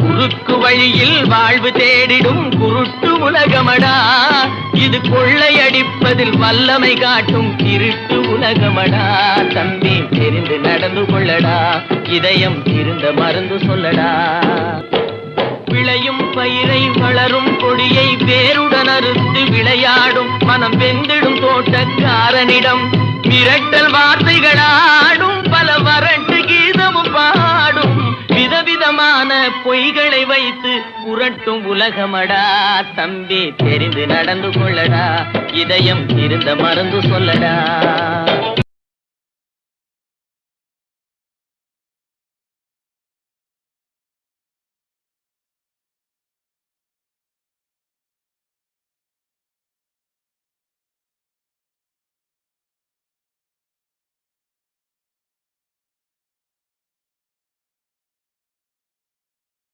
குறுக்கு வழியில் வாழ்வு தேடிடும் குருட்டு உலகமடா, இது கொள்ளையடிப்பதில் வல்லமை காட்டும் திருட்டு உலகமடா. தம்பி தெரிந்து நடந்து கொள்ளடா, இதயம் இருந்த மருந்து சொல்லடா. விளையும் பயிரை வளரும் கொடியை வேருடன் அறுத்து விளையாடும் மனம் வெந்திடும் தோட்டக்காரனிடம் மிரட்டல் வார்த்தைகளாடும் பல வறட்டு கீதமும் பாடும் விதவிதமான பொய்களை வைத்து புரட்டும் உலகமடா. தம்பி தெரிந்து நடந்து கொள்ளடா, இதயம் இருந்த மருந்து சொல்லடா.